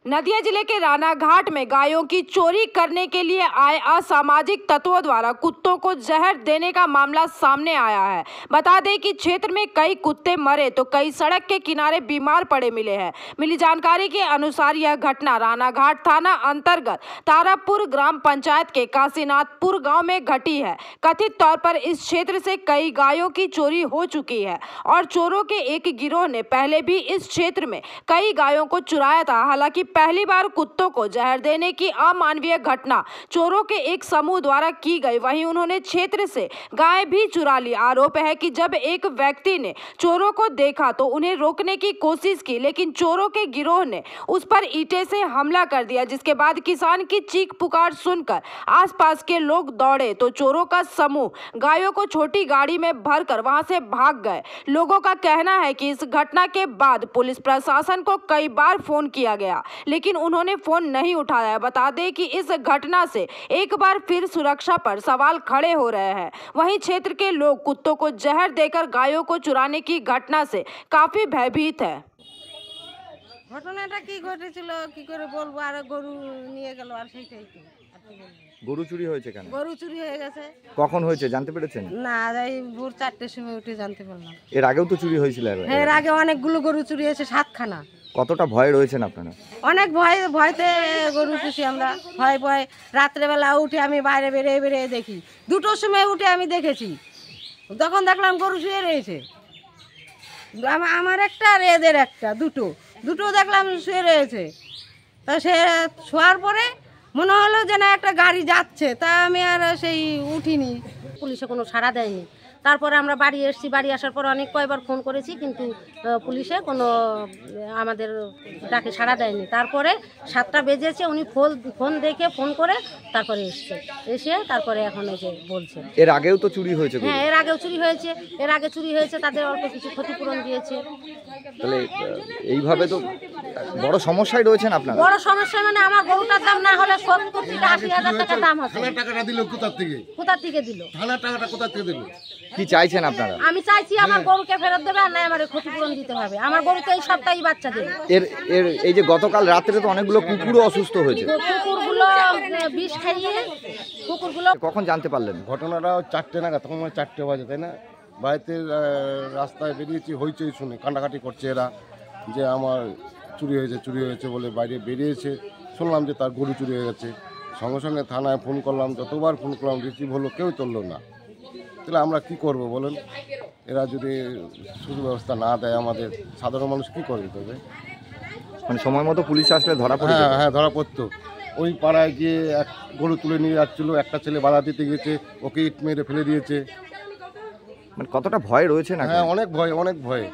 नदिया जिले के रानाघाट में गायों की चोरी करने के लिए आए असामाजिक तत्वों द्वारा कुत्तों को जहर देने का मामला सामने आया है। बता दें कि क्षेत्र में कई कुत्ते मरे तो कई सड़क के किनारे बीमार पड़े मिले हैं। मिली जानकारी के अनुसार यह घटना रानाघाट थाना अंतर्गत तारापुर ग्राम पंचायत के काशीनाथपुर गांव में घटी है। कथित तौर पर इस क्षेत्र से कई गायों की चोरी हो चुकी है और चोरों के एक गिरोह ने पहले भी इस क्षेत्र में कई गायों को चुराया था। हालांकि पहली बार कुत्तों को जहर देने की अमानवीय घटना चोरों के एक समूह द्वारा की गई। वहीं उन्होंने क्षेत्र से गाय भी चुरा ली। आरोप है कि जब एक व्यक्ति ने चोरों को देखा तो उन्हें रोकने की कोशिश की, लेकिन चोरों के गिरोह ने उस पर ईंटें से हमला कर दिया, जिसके बाद किसान की चीख पुकार सुनकर आसपास के लोग दौड़े तो चोरों का समूह गायों को छोटी गाड़ी में भरकर वहां से भाग गए। लोगों का कहना है कि इस घटना के बाद पुलिस प्रशासन को कई बार फोन किया गया, लेकिन उन्होंने फोन नहीं उठाया। बता दें कि इस घटना से एक बार फिर सुरक्षा पर सवाल खड़े हो रहे हैं। वहीं क्षेत्र के लोग कुत्तों को जहर देकर गायों को चुराने की घटना से काफी भयभीत है। ঘটনাটা কি ঘটেছিল কি করে বলবো, আর গরু নিয়ে গেল আর সেইটাই তো। গরু চুরি হয়েছে কেন? গরু চুরি হয়ে গেছে। কখন হয়েছে জানতে পেরেছেন? না, এই ভোর 4টের সময় উঠে জানতে পারলাম। এর আগেও তো চুরি হয়েছিল। এর আগে অনেকগুলো গরু চুরি হয়েছে, 7খানা। কতটা ভয় রয়েছেন আপনারা? অনেক ভয়তে গরু পুষি আমরা। ভয় রাত্রেবেলা উঠে আমি বাইরে বেরিয়ে দেখি। 2টোর সময় উঠে আমি দেখেছি, তখন দেখলাম গরু শুয়ে রয়েছে। আমার একটা আর এদের একটা, দুটো দেখলাম শুয়ে রয়েছে। তা সে শোয়ার পরে মনে হলো যে না একটা গাড়ি যাচ্ছে, তা আমি আর সেই উঠিনি। পুলিশে কোনো সাড়া দেয়নি। তারপরে আমরা বাড়ি এসেছি। বাড়ি আসার পর কয়েকবার ফোন করেছি, কিন্তু পুলিশে কোনো আমাদের ডাকে সাড়া দেয়নি। তারপরে 7টা বেজেছে, উনি ফোন দেখে ফোন করে তারপরে এসে তারপরে এখন এই যে বলছে। এর আগেও তো চুরি হয়েছে। হ্যাঁ, এর আগেও চুরি হয়েছে। এর আগে চুরি হয়েছে, তাদের অল্প কিছু ক্ষতিপূরণ দিয়েছে। তাহলে এইভাবে তো বড় সমস্যায় রয়েছেন আপনারা। বড় সমস্যা মানে আমার গরুটার দাম না হলে 70 থেকে 80,000 টাকা দাম আছে। থানার টাকাটা দিল কোথা থেকে দিল? থানার টাকাটা কোথা থেকে দিল? কি চাইছেন আপনারা? আমি চাইছি আমার গরুকে ফেরত দেবে, আর না আমার ক্ষতিপূরণ দিতে হবে। আমার গরুকে এই সপ্তাহে বাচ্চা দেবে। এর এই যে গতকাল রাত্রে তো অনেকগুলো কুকুরও অসুস্থ হয়েছে। কুকুরগুলো বিষ খাইয়ে কুকুরগুলো। কখন জানতে পারলেন? ঘটনাটা 4টে নাগাদ, তখন 4টে বাজে, তাই না? বাড়িতে রাস্তায় বেরিয়েছি, হইচই শুনে কান্নাকাটি করছে এরা যে আমার চুরি হয়েছে বলে বাইরে বেরিয়েছে। শুনলাম যে তার গরু চুরি হয়ে গেছে। সঙ্গে সঙ্গে থানায় ফোন করলাম, যতবার ফোন করলাম রিসিভ হলো, কেউ তুললো না। তাহলে আমরা কি করব বলেন? এরা যদি সুব্যবস্থা না দেয় আমাদের সাধারণ মানুষ কি করবে? তবে মানে সময় মতো পুলিশ আসলে ধরা পড়ে। হ্যাঁ, ধরা পড়তো। ওই পাড়ায় গিয়ে এক গরু তুলে নিয়ে যাচ্ছিল, একটা ছেলে বাধা দিতে গেছে, ওকে ইট মেরে ফেলে দিয়েছে। মানে কতটা ভয় রয়েছে না? হ্যাঁ, অনেক ভয়।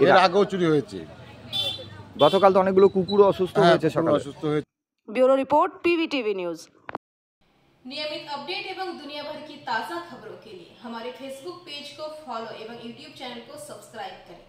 এর আগেও চুরি হয়েছে। গতকাল তো অনেকগুলো কুকুরও অসুস্থ হয়েছে। অসুস্থ হয়েছে। Bureau report PVTV news. नियमित अपडेट एवं दुनिया भर की ताज़ा खबरों के लिए हमारे फेसबुक पेज को फॉलो एवं यूट्यूब चैनल को सब्सक्राइब करें।